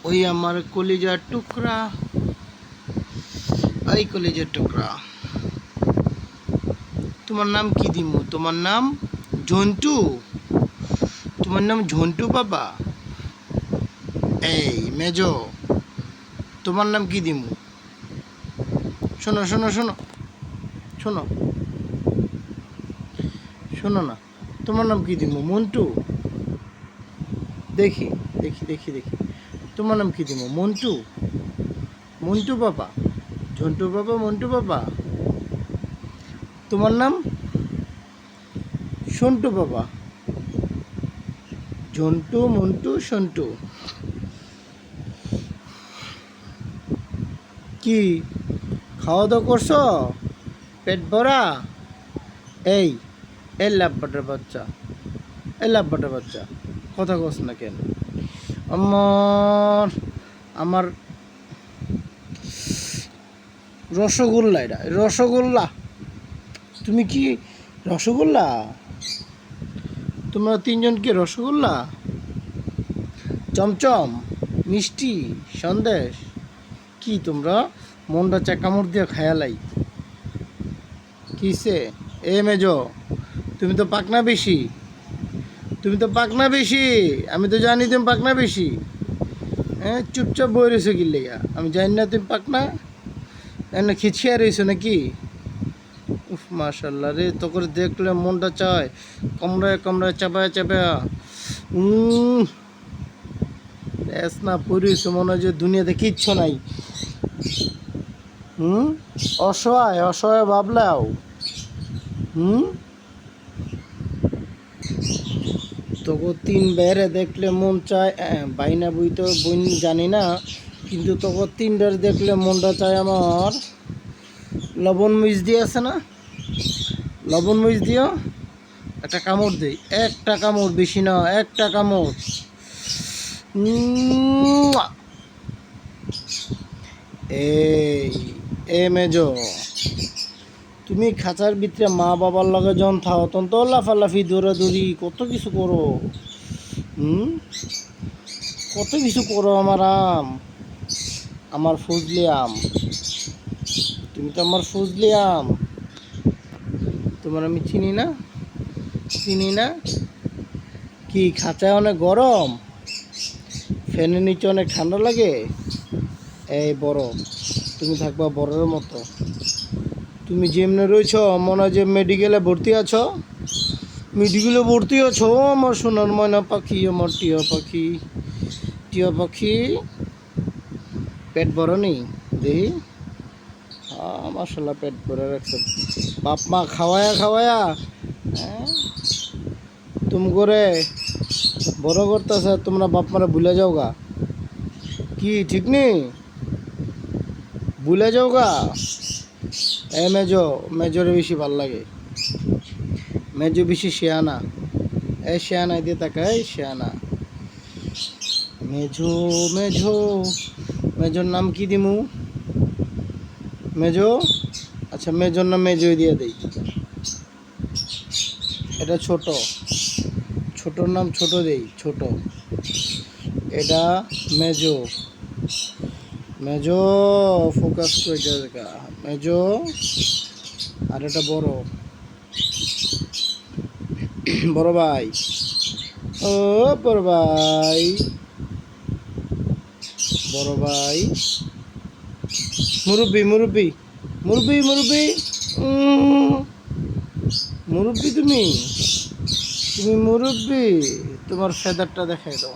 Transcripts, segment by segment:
ওই আমার কলিজার টুকরা, এই কলিজার টুকরা, তোমার নাম কি দিমু? তোমার নাম ঝন্টু? তোমার নাম ঝন্টু বাবা? এই মেজো, তোমার নাম কি দিমু? শোনো শোনো শোনো শোনো শোনো না, তোমার নাম কি দিমু? মন্টু? দেখি দেখি দেখি দেখি, তোমার নাম কি দিমু? মন্টু? মন্টু বাবা? ঝন্টু বাবা? মন্টু বাবা? তোমার নাম সন্টু বাবা? ঝন্টু, মন্টু, সন্টু? কি খাওয়া দাওয়া করছো? পেট ভরা? এই এই লাভবাটার বাচ্চা, এই লাভবাটার বাচ্চা, কথা কস না কেন? আমার আমার রসগোল্লা, এটা রসগোল্লা। তুমি কি রসগোল্লা? তোমরা তিনজন কি রসগোল্লা? চমচম, মিষ্টি, সন্দেশ, কি তোমরা মনটা চাকামড় দিয়ে খায়ালাই? কিসে? এ মেজো, তুমি তো পাকনা বেশি, তুমি তো পাকনা বেশি, আমি তো জানি তুমি পাকনা বেশি। হ্যাঁ, চুপচাপ বই রয়েছো কি লেগা? আমি জানি না তুমি পাকনা, এনে খিচিয়া রয়েছো নাকি? উফ মাশাল্লাহ রে, তো করে দেখলে মনটা চায় কামড়ায় কামড়ায় চাপায় চাপায়া ব্যাস না পড়িয়েছো, মনে হয় যে দুনিয়াতে কিচ্ছু নাই। হুম, অসহায় অসহায় ভাবলাও। হুম, তোকে তিন বেড়ে দেখলে মন চায়, বাইনা বই তো বই জানি না, কিন্তু তোকে তিনটার দেখলে মনটা চায় আমার লবণ মরিচ দিয়ে আছে না, লবণ মরিচ দিও, একটা কামড় দেই, একটা কামড়, বেশি না, একটা কামড়। উম্মুয়া। এই এ মেজো, তুমি খাঁচার ভিতরে মা বাবার লগে যখন থাও তখন তো লাফালাফি দৌড়াদৌড়ি কত কিছু করো। হুম, কত কিছু করো আমার আম, আমার ফজলি আম, তুমি তো আমার ফজলি আম। তোমার আমি চিনি না, চিনি না? কি খাঁচায় অনেক গরম, ফ্যানের নিচে অনেক ঠান্ডা লাগে? এই বড়, তুমি থাকবা বড়ের মতো। তুমি যেমনে রয়েছ মনে হয় যে মেডিকেলে ভর্তি আছো, মেডিকেলে ভর্তি আছো আমার সোনার ময়না পাখি, আমার টিয়া পাখি, টিয়া পাখি। পেট বড় নেই দেখি? মাশাল্লাহ পেট ভরে রাখছে, বাপ মা খাওয়ায়া খাওয়ায়া। হ্যাঁ, তুমি করে বড় করতেছে, তোমরা বাপ মারা ভুলে যাও গা, কি ঠিক নেই? ভুলে যাও গা। এ মেজো, মেজোরে বেশি ভাল লাগে, মেজো বেশি শেয়ানা। এ শেয়ানা দিয়ে তাকায়, শেয়ানা। মেজো, মেজো, মেজোর নাম কি দিমু? মেজো, আচ্ছা মেজোর নাম মেজোই দিয়ে দেই। এটা ছোট, ছোটোর নাম ছোট দেই, ছোট। এটা মেজো, মেজো, ফোকাস করে দেখা, মেজো। আর এটা বড়, বড় ভাই। ও বড় ভাই, বড় ভাই, মুরব্বি মুরব্বি মুরব্বি মুরব্বি, মুরব্বি তুমি, তুমি মুরব্বি, তোমার ফেদারটা দেখাই দাও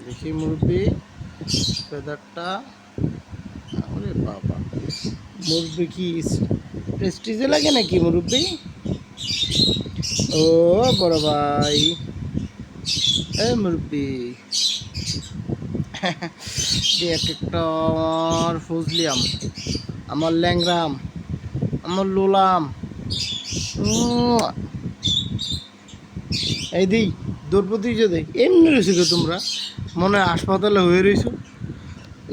দেখি মুরব্বি, ফেদারটা। আরে বাবা, মুরব্বি কি প্রেস্টিজে লাগে নাকি মুরব্বি? ও বড় ভাই, এ মুরব্বি। যে এক একটা আমার ফজলিয়াম, আমার ল্যাংরাম, আমার লোলাম। এই দিই দ্রৌপদী যে দেয় এমনি রয়েছে গো, তোমরা মনে হয় হাসপাতালে হয়ে রয়েছো।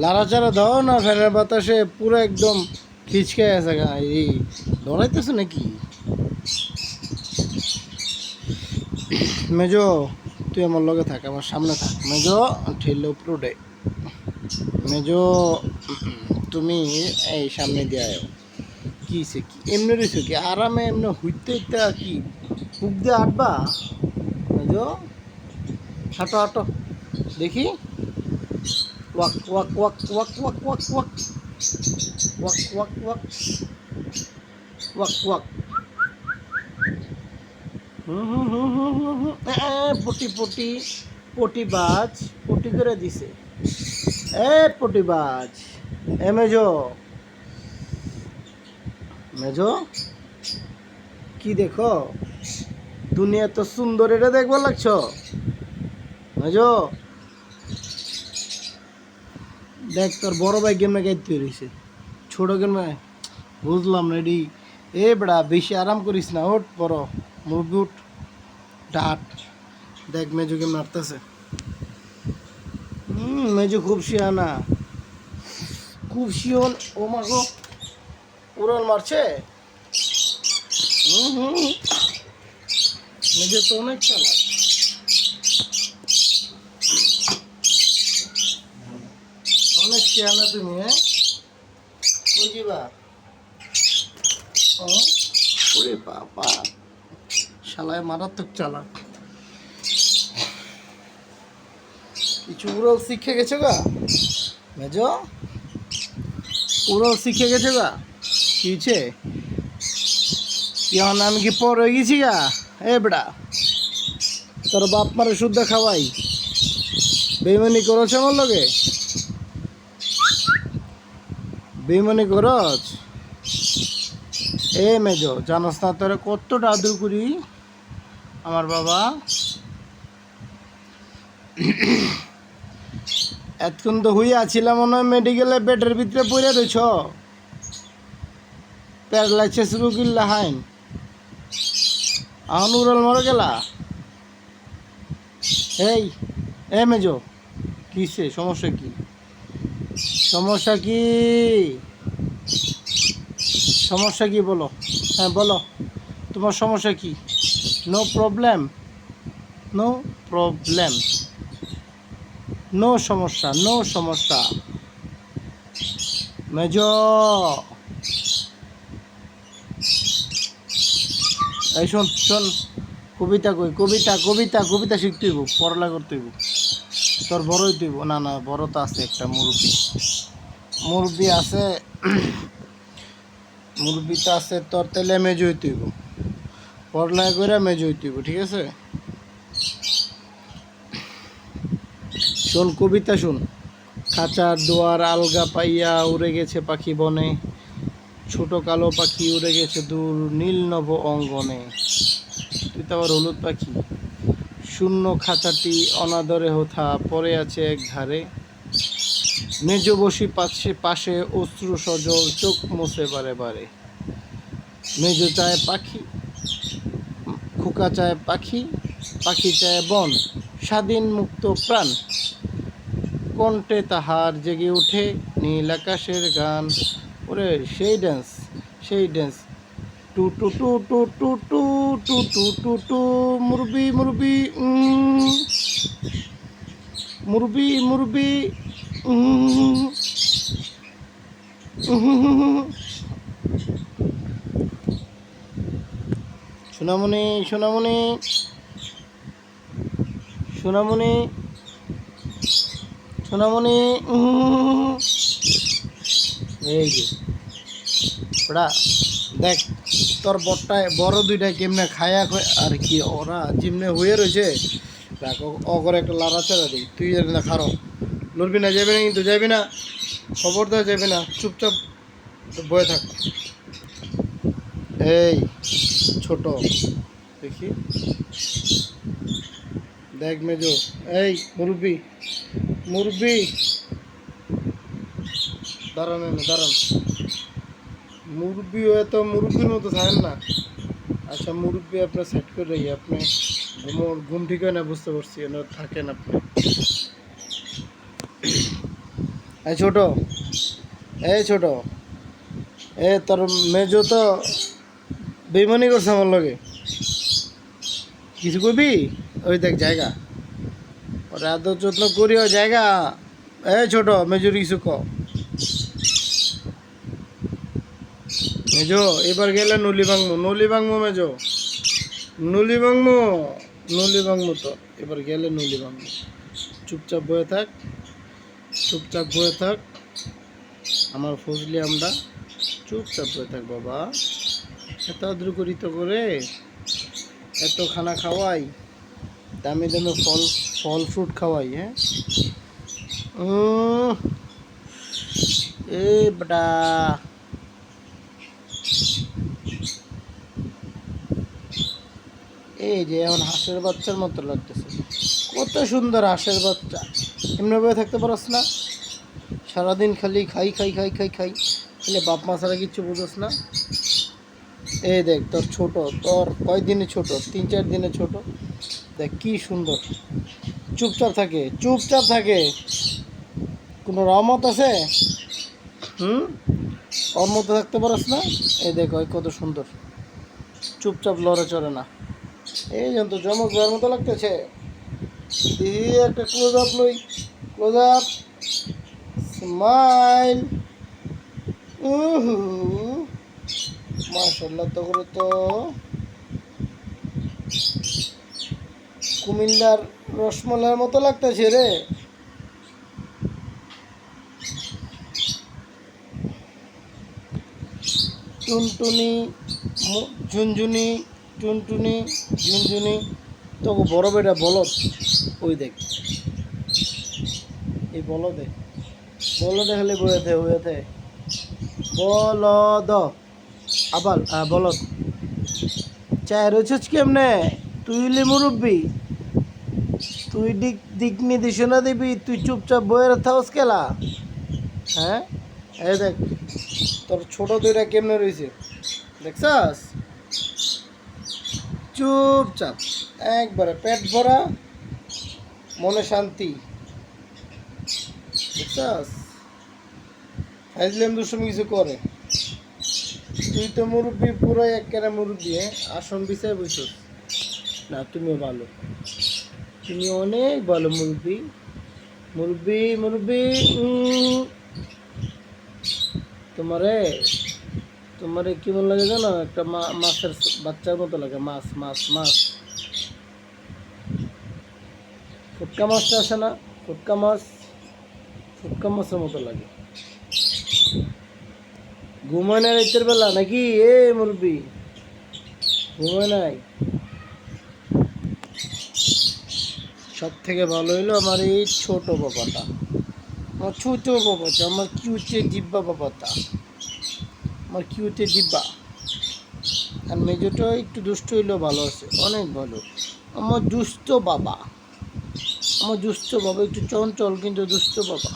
লাড়াচাড়া দাও না, ফ্যানের বাতাসে পুরো একদম খিচকে আছে গা। এই দৌড়াইতেছো নাকি? মেজো, তুই আমার লগে থাক, আমার সামনে থাক। মেজো ঠেললে উপরে উঠে। মেজো তুমি এই সামনে দিয়ে আয়। কি সে কি এমনি রয়েছে কি আরামে এমনি হইতে হইতে কি বুক দিয়ে আটবা? মেজো হাঁটো হাঁটো দেখি। Walk walk walk walk walk walk walk walk walk walk walk walk. Potty potty পটিবাজ পটি করে দিছে। পটিবাজ এ মেজো মেজো কি দেখো? দুনিয়া তো সুন্দর, এটা দেখবার লাগছ মেজো? দেখ তোর বড় ভাই গেমে গাইতে রয়েছে, ছোট গেমে বুঝলাম রেডি। বেড়া বেশি আরাম করিস না, ওঠ বড় মুরগি উঠ ডাট। দেখ মেজো গেম মারতেছে। মেজো খুব শিয়ানা, খুব শিওন। ও মাগো উড়াল মারছে। মেজো তো অনেক চালাক। অনেক শিয়ানা তুমি। বুঝিবা? ওরে বাবা, শালায় মারাত্মক চালাক। কিছু উড়াল শিখে গেছো গা মেজো? উড়াল শিখে গেছো গা? কিছে এখন আমি কি পর হয়ে গেছি গা? বেড়া তোর বাপ মারে শুদ্ধ খাওয়াই, বেইমানি করছ আমার লগে? বেইমানি করছ? মেজো জানোস না তোরে কতটা আদর করি আমার বাবা? এতক্ষণ তো হইয়া আছিলাম মনে হয় মেডিকেলে বেডের ভিতরে পড়ে রয়েছ, প্যারালাইসিস রুগীর লাহাইন। এখন উড়াল মরে গেলা। মেজো কিসে সমস্যা? কি সমস্যা? কি সমস্যা? কি বলো? হ্যাঁ বলো, তোমার সমস্যা কি? No problem, no problem, no সমস্যা, নো সমস্যা। মেজো এই শোন শোন, কবিতা কই, কবিতা কবিতা কবিতা শিখতে হইব, পড়ালেখা করতে হইব। তোর বড়ই তুইব না? না বড় তো আছে একটা মুরব্বী, মুরব্বী আছে, মুরব্বী তো আছে তোর। তাহলে মেজো হইতে হইব, পড়ালেখা করে মেজো হইতে হইব, ঠিক আছে? শোন কবিতা শোন। খাঁচার দুয়ার আলগা পাইয়া উড়ে গেছে পাখি বনে, ছোট কালো পাখি উড়ে গেছে দূর নীল নভ অঙ্গনে। তুই তো আবার হলুদ পাখি। শূন্য খাঁচাটি অনাদরে হোথা পড়ে আছে এক ধারে, মেজো বসি পাশে পাশে অশ্রু সজল চোখ মোছে বারে বারে। মেজো চায় পাখি, খোকা চায় পাখি, পাখি চায় বন, স্বাধীন মুক্ত প্রাণ। কণ্ঠে তাহার জেগে ওঠে নীল আকাশের গান। ওরে সেই ড্যান্স, সেই ড্যান্স। টু টু টু টু টু টু টু টু টু টু মুরবি মুরবি মুরবি মুরবি সোনামণি সোনামণি সোনামণি সোনামণি। এই যে ওরা দেখ তোর বড়টায় বড় দুইটায় কেমনে খায়া আর কি ওরা যেমনে হয়ে রয়েছে। দেখ অগরে একটা লাড়াচাড়া দিই, তুই যাবি না খারো, লড়বি না, যাবি না কিন্তু, যাবি না, খবরদার যাবি না, চুপচাপ বয়ে থাক। এই ছোট দেখি, দেখ মেজো, এই মুরব্বি মুরব্বি দাঁড়ান না, দাঁড়ান। মুরব্বি হয়ে তো মুরব্বির মতো থাকেন না। আচ্ছা মুরব্বি আপনার সেট করে রাখি, আপনি ঘুম ঠিক হয় না, বুঝতে পারছি, থাকেন আপনি। এই ছোট, এই ছোট, তোর মেজো তো বেইমানি করছে আমার লগে, কিছু কবি? ওই দেখ জায়গা ওর আদর যত্ন করিও জায়গা। এই ছোট মেজুর কিছু ক মেজো, এবার গেলে নলি ভাঙমু মেজো, নলি ভাঙমু তো এবার গেলে নলি ভাঙমু। চুপচাপ বয়ে থাক, চুপচাপ বয়ে থাক আমার ফজলি, আমরা চুপচাপ বয়ে থাক বাবা। এত আদ্র করি তো করে, এত খানা খাওয়াই, দামি দামি ফল ফ্রুট খাওয়াই। হ্যাঁ এ বেটা, এই যে এখন হাঁসের বাচ্চার মতো লাগতেছে, কত সুন্দর হাঁসের বাচ্চা। এমনি ভাবে থাকতে পারস না, সারাদিন খালি খাই খাই খাই খাই খাই, খালি বাপ মা ছাড়া কিচ্ছু বুঝোস না। এই দেখ তোর ছোট, তোর কয় দিনে ছোট, 3-4 দিনে ছোট, দেখ কি সুন্দর চুপচাপ থাকে, চুপচাপ থাকে। কোনো রহমত আছে? ওর মতো থাকতে পারস না? এই দেখ ওই কত সুন্দর, চুপচাপ লড়ে চড়ে না। এই যন্ত্র জমক দেওয়ার মতো লাগতেছে। একটা ক্লোজ আপ লই, ক্লোজ আপ, স্মাইল। মাশাল্লাহ, তো করে তো কুমিল্লার রসমলাইয়ের মতো লাগতেছে রে। টুনটুনি ঝুনঝুনি, টুনটুনি ঝুনঝুনি, তো বড় বেটা বলদ, ওই দেখ এই বলদে, বলদে খালি বইয়াতে বইয়াতে, বলদ আবার বলদ। চায় রয়েছিস কেমনে? তুই হইলি মুরব্বী, তুই দিক নির্দেশনা দিবি, তুই চুপচাপ বইয়ের থাকস খেলা। হ্যাঁ এই দেখ তোর ছোট দুইটা কেমনে রয়েছে দেখছাস, চুপচাপ একবারে পেট ভরা, মনে শান্তি। দেখছাস ফাইজলাম দুষ্টুমি কিছু করে। তুই তো মুরব্বী, পুরো একেবারে মুরব্বী। আসন বিছায় বসছিস না, তুমিও ভালো, তুমি অনেক ভালো মুরব্বী, মুরব্বী মুরব্বী। তোমারে তোমারে কেমন লাগে জানো? একটা মাছের বাচ্চার মতো লাগে, মাছ মাছ মাছ। ফুটকা মাছটা আসে না, ফুটকা মাছ, ফুটকা মাছের মতো লাগে। ঘুমায় নাই রাতের বেলা নাকি? এ মুরব্বী ঘুমায় নাই? সব থেকে ভালো হইলো আমার এই ছোট বাবাটা, আমার ছোট বাবাটা, আমার কিউটে ডিব্বা বাবাটা, আমার কিউটে ডিব্বা। আর মেজোটা একটু দুষ্ট হইলেও ভালো আছে, অনেক ভালো। আমার দুষ্ট বাবা, আমার দুষ্ট বাবা, একটু চঞ্চল কিন্তু দুষ্ট বাবা,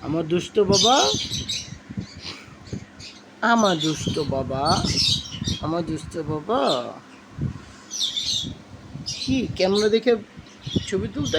আমার দুষ্ট বাবা, আমার দুষ্ট বাবা, আমার দুষ্ট বাবা। কি ক্যামেরা দেখে ছবি তুলতে